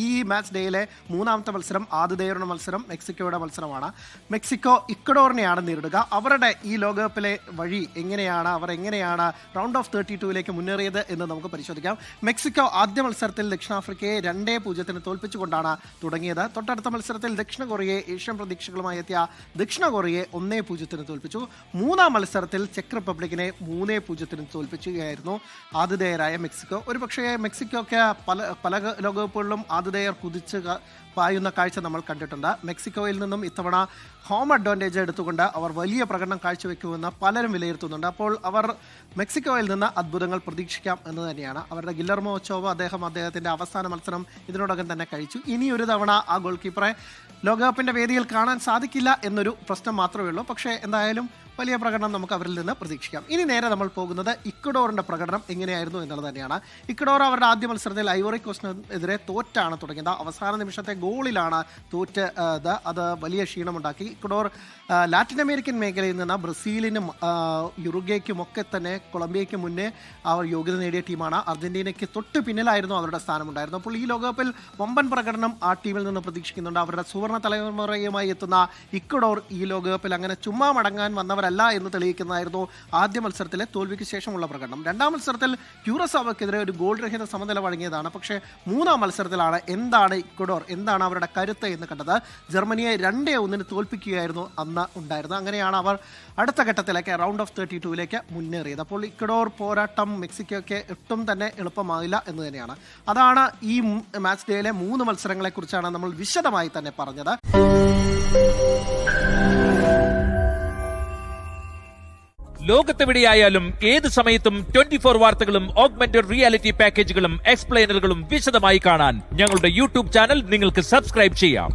ഈ മാച്ച് ഡേയിലെ മൂന്നാമത്തെ മത്സരം ആതിഥേയരുടെ മത്സരം മെക്സിക്കോയുടെ മത്സരമാണ്. മെക്സിക്കോ ഇക്വഡോറിനെയാണ് നേരിടുക. അവരുടെ ഈ ലോകകപ്പിലെ വഴി എങ്ങനെയാണ്, അവർ എങ്ങനെയാണ് റൗണ്ട് ഓഫ് 32 മുന്നേറിയത് എന്ന് നമുക്ക് പരിശോധിക്കാം. മെക്സിക്കോ ആദ്യ മത്സരത്തിൽ ദക്ഷിണാഫ്രിക്കയെ 2-0 തോൽപ്പിച്ചുകൊണ്ടാണ് തുടങ്ങിയത്. തൊട്ടടുത്ത മത്സരത്തിൽ ദക്ഷിണ കൊറിയയെ ഏഷ്യൻ പ്രതീക്ഷകളുമായി എത്തിയ ദക്ഷിണ കൊറിയയെ 1-0 തോൽപ്പിച്ചു. മൂന്നാം മത്സരത്തിൽ ചെക്ക് റിപ്പബ്ലിക്കിനെ 3-0 തോൽപ്പിക്കുകയായിരുന്നു ആതിഥേയരായ മെക്സിക്കോ. ഒരുപക്ഷേ മെക്സിക്കോയ്ക്ക് പല ലോകകപ്പുകളിലും ആതിഥേയർ കുതിച്ച് പായുന്ന കാഴ്ച നമ്മൾ കണ്ടിട്ടുണ്ട്. മെക്സിക്കോയിൽ നിന്നും ഇത്തവണ ഹോം അഡ്വാൻറ്റേജ് എടുത്തുകൊണ്ട് അവർ വലിയ പ്രകടനം കാഴ്ചവെക്കുമെന്ന് പലരും വിലയിരുത്തുന്നുണ്ട്. അപ്പോൾ അവർ മെക്സിക്കോയിൽ നിന്ന് അത്ഭുതങ്ങൾ പ്രതീക്ഷിക്കാം എന്ന് തന്നെയാണ്. അവരുടെ ഗില്ലർമോ ഒച്ചോവ അദ്ദേഹത്തിൻ്റെ അവസാന മത്സരം ഇതിനോടകം തന്നെ കഴിച്ചു. ഇനി ഒരു തവണ ആ ഗോൾ കീപ്പറെ ലോകകപ്പിൻ്റെ വേദിയിൽ കാണാൻ സാധിക്കില്ല എന്നൊരു പ്രശ്നം മാത്രമേ ഉള്ളൂ. പക്ഷേ എന്തായാലും വലിയ പ്രകടനം നമുക്ക് അവരിൽ നിന്ന് പ്രതീക്ഷിക്കാം. ഇനി നേരെ നമ്മൾ പോകുന്നത് ഇക്വഡോറിൻ്റെ പ്രകടനം എങ്ങനെയായിരുന്നു എന്നുള്ളത് തന്നെയാണ്. ഇക്വഡോർ അവരുടെ ആദ്യ മത്സരത്തിൽ ഐവറി കോസ്റ്റിനെതിരെ തോറ്റാണ് തുടങ്ങിയത്. അവസാന നിമിഷത്തെ ഗോളിലാണ് തോറ്റത്. അത് വലിയ ക്ഷീണമുണ്ടാക്കി. ഇക്വഡോർ ലാറ്റിൻ അമേരിക്കൻ മേഖലയിൽ നിന്ന് ബ്രസീലിനും യുറുഗ്വേക്കും ഒക്കെ തന്നെ കൊളംബിയയ്ക്ക് മുന്നേ അവർ യോഗ്യത നേടിയ ടീമാണ്. അർജന്റീനയ്ക്ക് തൊട്ട് പിന്നിലായിരുന്നു അവരുടെ സ്ഥാനമുണ്ടായിരുന്നു. അപ്പോൾ ഈ ലോകകപ്പിൽ വമ്പൻ പ്രകടനം ആ ടീമിൽ നിന്ന് പ്രതീക്ഷിക്കുന്നുണ്ട്. അവരുടെ സുവർണ്ണ തലമുറയുമായി എത്തുന്ന ഇക്വഡോർ ഈ ലോകകപ്പിൽ അങ്ങനെ ചുമ്മാ മടങ്ങാൻ വന്നവരല്ല എന്ന് തെളിയിക്കുന്നതായിരുന്നു ആദ്യ മത്സരത്തിലെ തോൽവിക്ക് ശേഷമുള്ള പ്രകടനം. രണ്ടാം മത്സരത്തിൽ ക്യൂറസാവയ്ക്കെതിരെ ഒരു ഗോൾ രഹിത സമനില വഴങ്ങിയതാണ്. പക്ഷേ മൂന്നാം മത്സരത്തിലാണ് എന്താണ് ഇക്വഡോർ, എന്താണ് അവരുടെ കരുത്ത് എന്ന് കണ്ടത്. ജർമ്മനിയെ 2-1 തോൽപ്പിക്കുകയായിരുന്നു അന്ന് ഉണ്ടായിരുന്നത്. അങ്ങനെയാണ് അവർ അടുത്ത ഘട്ടത്തിലേക്ക് റൗണ്ട് ഓഫ് 32 മുന്നേറിയത്. അപ്പോൾ ഇക്വഡോർ പോരാട്ടം മെക്സിക്കോയ്ക്ക് ഒട്ടും തന്നെ എളുപ്പമാവില്ല എന്ന് തന്നെയാണ്. അതാണ് ഈ മാച്ച് ഡേയിലെ 3 മത്സരങ്ങളെക്കുറിച്ചാണ് നമ്മൾ വിശദമായി തന്നെ പറഞ്ഞത്. ലോകത്തെവിടെയായാലും ഏത് സമയത്തും 24 വാർത്തകളും ഓഗ്മെന്റഡ് റിയാലിറ്റി പാക്കേജുകളും എക്സ്പ്ലെയിനറുകളും വിശദമായി കാണാൻ ഞങ്ങളുടെ യൂട്യൂബ് ചാനൽ നിങ്ങൾക്ക് സബ്സ്ക്രൈബ് ചെയ്യാം.